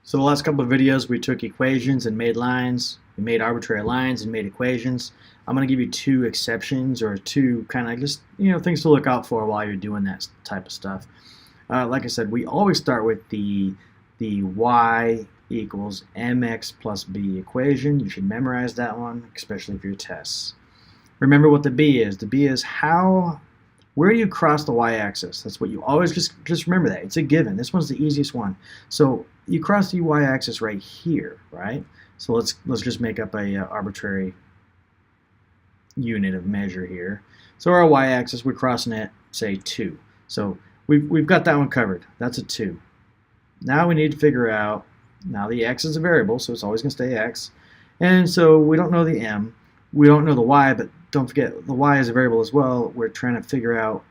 So the last couple of videos we took equations and made lines. We made arbitrary lines and made equations. I'm going to give you two exceptions or two kind of just things to look out for while you're doing that type of stuff. Like I said, we always start with the y equals mx plus b equation. You should memorize that one, especially for your tests. Remember what the b is. The b is where do you cross the y-axis? That's what you always just remember that. It's a given. This one's the easiest one. So you cross the y-axis right here, right? So let's just make up a arbitrary unit of measure here. So our y-axis, we're crossing at, say, 2. So we've got that one covered. That's a 2. Now we need to figure out, now the x is a variable, so it's always going to stay x. And so we don't know the m. We don't know the y, but don't forget the y is a variable as well. We're trying to figure out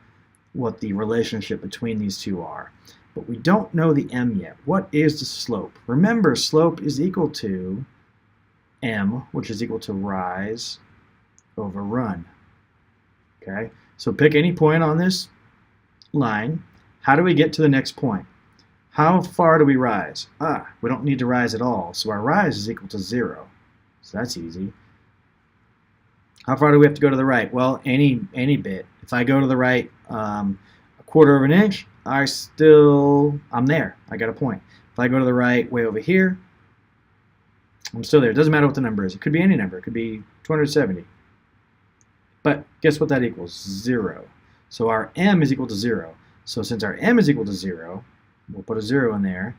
what the relationship between these two are. But we don't know the m yet. What is the slope? Remember, slope is equal to m, which is equal to rise over run. Okay, so pick any point on this line. How do we get to the next point? How far do we rise? We don't need to rise at all, so our rise is equal to 0. So that's easy. How far do we have to go to the right? Well, any bit. If I go to the right a quarter of an inch, I'm there. I got a point. If I go to the right way over here, I'm still there. It doesn't matter what the number is. It could be any number. It could be 270. But guess what that equals? 0. So our m is equal to 0. So since our m is equal to 0, we'll put a 0 in there.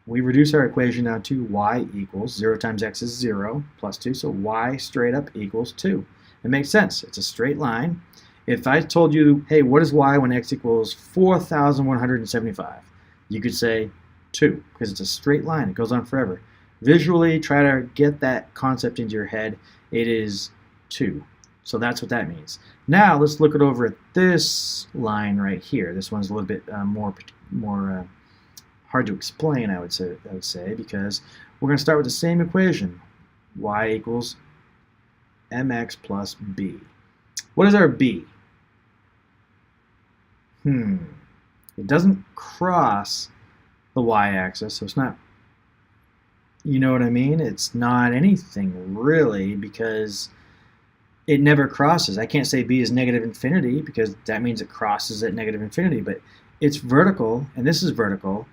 We reduce our equation down to y equals 0 times x is 0 plus 2, so y straight up equals 2. It makes sense. It's a straight line. If I told you, hey, what is y when x equals 4,175? You could say 2, because it's a straight line. It goes on forever. Visually, try to get that concept into your head. It is 2. So that's what that means. Now let's look it over at this line right here. This one's a little bit more hard to explain, I would say, because we're going to start with the same equation. Y equals mx plus b. What is our b? It doesn't cross the y-axis, so it's not, you know what I mean? It's not anything really, because it never crosses. I can't say b is negative infinity, because that means it crosses at negative infinity, but it's vertical, and this is vertical.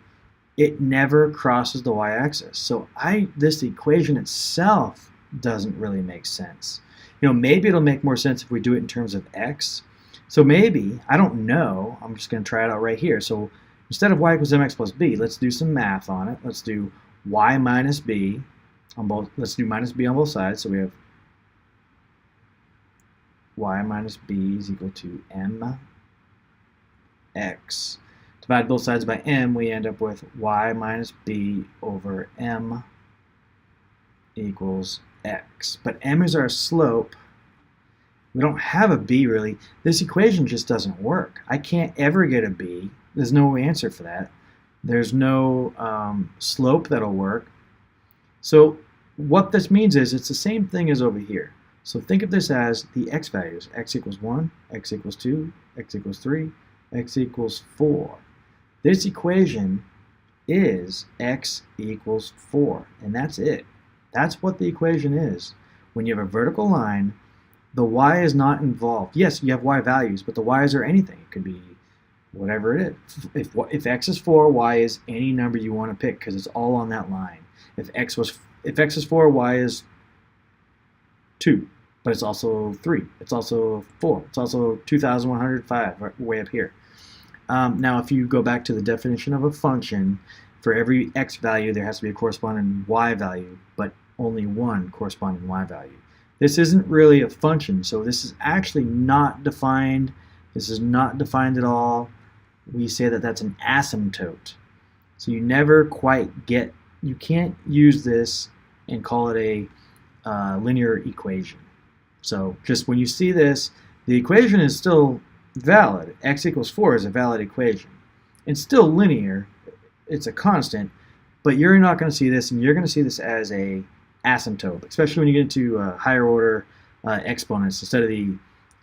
It never crosses the y-axis. So this equation itself doesn't really make sense. Maybe it'll make more sense if we do it in terms of x. So maybe, I don't know, I'm just going to try it out right here. So instead of y equals mx plus b, let's do some math on it. Let's do y minus b on both. Let's do minus b on both sides. So we have y minus b is equal to mx. Divide both sides by m, we end up with y minus b over m equals x. But m is our slope. We don't have a b really. This equation just doesn't work. I can't ever get a b. There's no answer for that. There's no slope that'll work. So what this means is it's the same thing as over here. So think of this as the x values. X equals 1, x equals 2, x equals 3, x equals 4. This equation is x equals 4, and that's it. That's what the equation is. When you have a vertical line, the y is not involved. Yes, you have y values, but the y's are anything. It could be whatever it is. If x is 4, y is any number you want to pick, because it's all on that line. If x is 4, y is 2, but it's also 3. It's also 4. It's also 2,105, right, way up here. Now, if you go back to the definition of a function, for every x value, there has to be a corresponding y value, but only one corresponding y value. This isn't really a function, so this is actually not defined. This is not defined at all. We say that that's an asymptote. So you never quite you can't use this and call it a linear equation. So just when you see this, the equation is still valid. X equals 4 is a valid equation. It's still linear. It's a constant, but you're not going to see this, and you're going to see this as a asymptote, especially when you get into higher order exponents. Instead of the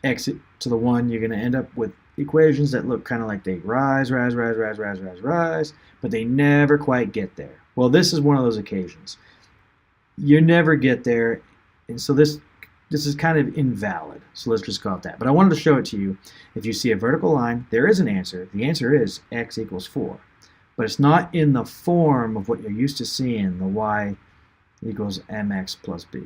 x to the 1, you're going to end up with equations that look kind of like they rise, but they never quite get there. Well, this is one of those occasions. You never get there, and so this is kind of invalid. So let's just call it that. But I wanted to show it to you. If you see a vertical line, there is an answer. The answer is x equals 4. But it's not in the form of what you're used to seeing, the y equals mx plus b.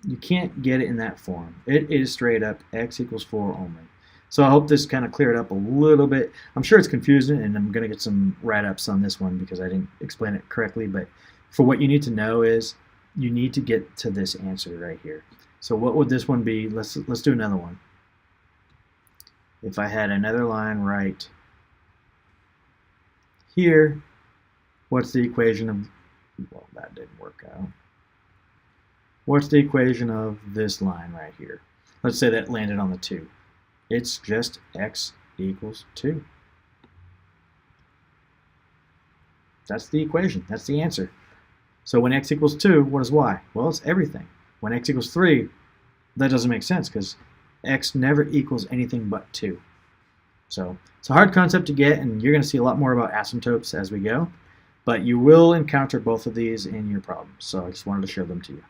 You can't get it in that form. It is straight up x equals 4 only. So I hope this kind of cleared up a little bit. I'm sure it's confusing, and I'm going to get some write-ups on this one because I didn't explain it correctly. But for what you need to know is you need to get to this answer right here. So what would this one be? Let's do another one. If I had another line right here, what's the equation of, well, that didn't work out. What's the equation of this line right here? Let's say that landed on the 2. It's just x equals 2. That's the equation. That's the answer. So when x equals 2, what is y? Well, it's everything. When x equals 3, that doesn't make sense because x never equals anything but 2. So it's a hard concept to get, and you're going to see a lot more about asymptotes as we go. But you will encounter both of these in your problems. So I just wanted to show them to you.